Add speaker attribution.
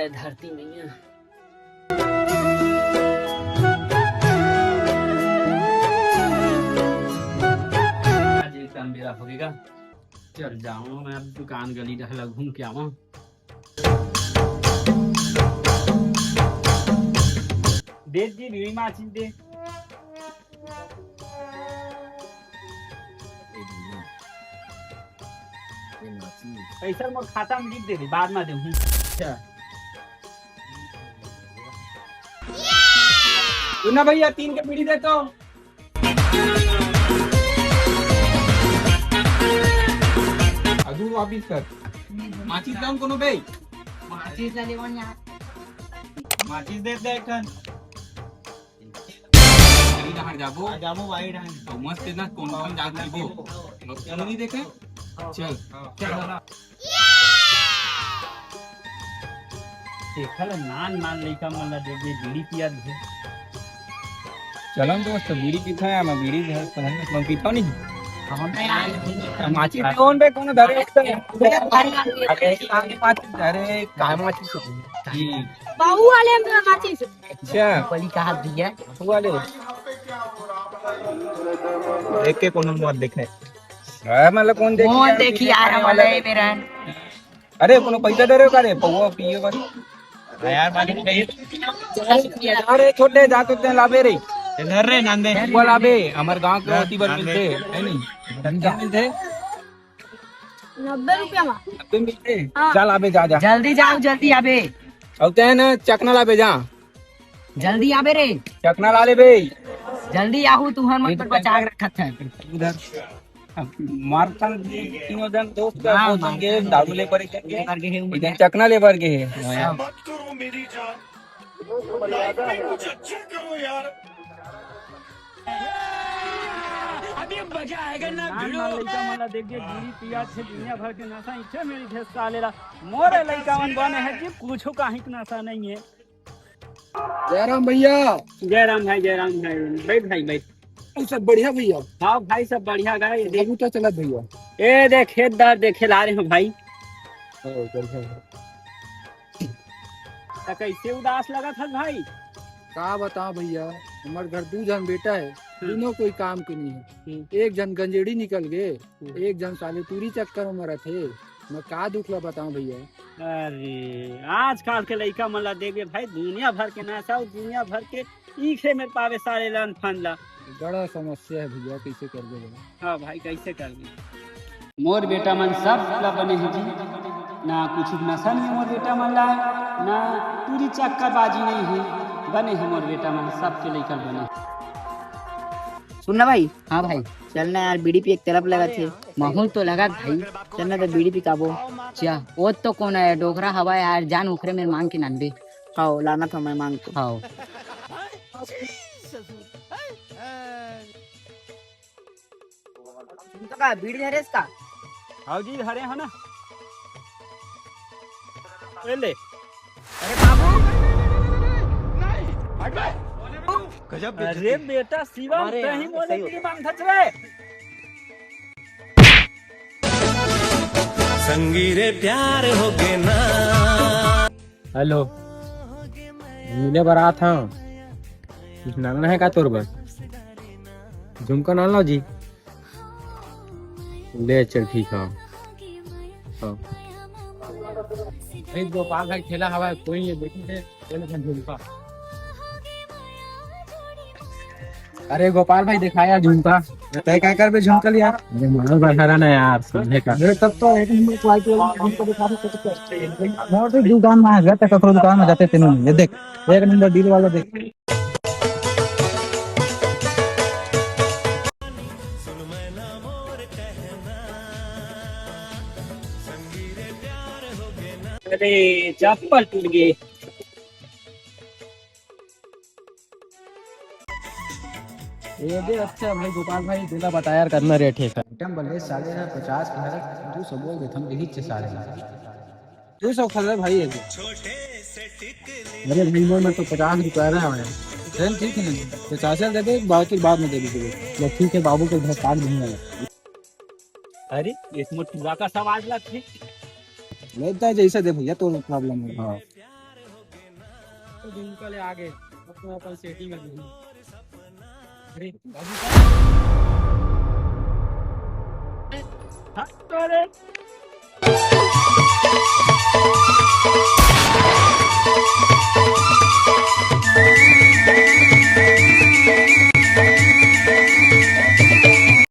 Speaker 1: जय धरती मैया। आज एक काम मेरा होगा, चल जाऊँ मैं अब दुकान गली टहला घूम के आवा। दे दी बीड़ी माची दे। पैसा मोर खाता में लिख दे बाद में दूँ। अच्छा ना भैया 3 के बीड़ी देता हूँ।
Speaker 2: अजू वापिस कर
Speaker 1: माचिस दाम कोनो बे
Speaker 3: माचिस ले लेवन यार
Speaker 1: माचिस दे दे एकन
Speaker 2: गली कहाँ जाबो
Speaker 1: जामो भाई ढंग
Speaker 2: तो मस्त है ना कौन कौन जात लेबो लोग नहीं देखे चल
Speaker 1: चल देखल नान लइका मन ला दे बीड़ी पिया दे।
Speaker 2: चलन दोस्त बीड़ी पीता है मैं बीड़ी है मैं पीता नहीं माची
Speaker 3: माचिस
Speaker 2: कौन बे कौन धरे
Speaker 3: अरे
Speaker 2: आगे माची धरे काय माची जी
Speaker 3: बाबू वाले में माचिस
Speaker 2: अच्छा
Speaker 3: पली कहा दिया
Speaker 2: वाले देख के कौन मत देखे हां मतलब कौन
Speaker 3: देखी यार हमारे मेरा
Speaker 2: अरे कोनो पैसा दे रहे हो करे पौवा पिए बस यार मालिक चाहिए अरे छोटे जाते ते लाबे रे इधर रे नंदे वो लाबे हमारे गांव के होती बर मिलते है नहीं धंधा मिलते
Speaker 3: 90 रुपया में
Speaker 2: 90 मिलते चल आबे जा जा
Speaker 3: जल्दी जाओ जल्दी आबे
Speaker 2: औते है ना चकना लाबे जा
Speaker 3: जल्दी आबे रे
Speaker 2: चकना ला ले बे
Speaker 3: जल्दी आहू तुहर मन पर बचा के रखत है
Speaker 2: उधर मारतन तीनों जन दोस्त का बोतल के दारू ले पर के इधर चकना ले पर के है
Speaker 4: मत करो मेरी जान लाइफ में कुछ अच्छा करो यार।
Speaker 1: अभी मजा आएगा ना भिड़ो लइका मन ला देख के बीड़ी पिया से दुनिया भर के नशा इच्छा मेरी भेस सालेला मोरे लइका मन बने है कि कुछो काहे के नशा नहीं है।
Speaker 2: जयराम भैया
Speaker 1: जयराम भाई बैठ भाई बैठ।
Speaker 2: सब बढ़िया भैया
Speaker 1: हाँ भाई सब बढ़िया गए
Speaker 2: देखू तो चला भैया
Speaker 1: ए देख खेत दार देखे ला रहे हो भाई। तो कैसे उदास लगा था भाई
Speaker 5: का बताओ भैया हमारे घर 2 जन बेटा है दोनों कोई काम के नहीं है। एक जन गंजेड़ी निकल गए एक जन साले पूरी चक्कर में मरा थे मैं का दुखला बताऊं भैया।
Speaker 1: अरे आजकल के लड़का मन ला देखे भाई दुनिया भर के नशा दुनिया भर के ईखे में पावे सारे लन फन ला
Speaker 5: बड़ा समस्या है भैया कैसे कर दे।
Speaker 1: हाँ भाई कैसे कर दे मोर बेटा मन सब ला बने हैं जी ना कुछ नशा नहीं मोर बेटा मन ला ना पूरी चक्करबाजी नहीं है बने हैं मोर बेटा मन सबके लेकर बने।
Speaker 3: सुनना भाई हाँ भाई चलना यार बीड़ी पी एक तरफ लगा थे माहौल तो लगा भाई चलना तो बीड़ी पी काबो क्या वो तो कौन है डोकरा हवा यार जान उखरे में मांग के नानबे हाँ लाना था मैं मांग तो हाँ का बीड़ी धरे इसका
Speaker 1: हाँ जी हरे हो ना ले
Speaker 3: अरे बाबू
Speaker 1: अरे बेटा शिवम कहीं बोले तेरी मांग धच रे
Speaker 4: संगीरे प्यार हो गए ना।
Speaker 2: हेलो मिले बारात हाँ नाना है का तोर बस झुमका ना लो जी ले चल ठीक है हाँ गोपाल भाई खेला हवा कोई नहीं देखेंगे झुमका। अरे गोपाल भाई दिखाया झुमका तय क्या कर बे झुमका लिया माल बैठा ना यार समझे का तब तो एक नंबर क्वालिटी वाला झुमका दिखा दे मोर तो दुकान में आ गया तक करो दुकान में जाते तीनों ये देख एक नंबर डील वाला देख
Speaker 1: अरे चप्पल टूट गई
Speaker 2: ये दे अच्छा भाई गोपाल भाई दिला बता यार करना रेट है आइटम बल्ले साले ना 50 के है 200 बोल दे हम यही से साले 200 खरीद भाई है मेरे भाई में तो 50 रुपए रहा है ट्रेन ठीक है ना 50 दे दे बाकी बाद में दे दीजिए ठीक है बाबू के घर कार्ड नहीं है।
Speaker 1: अरे इसमें टूरा का सवाल लगती
Speaker 2: लेता है जैसा दे भैया तो प्रॉब्लम है हां तो झुमका ले आगे अपना अपन सेटिंग में नहीं। अरे बाबू
Speaker 1: हाँ, तो अरे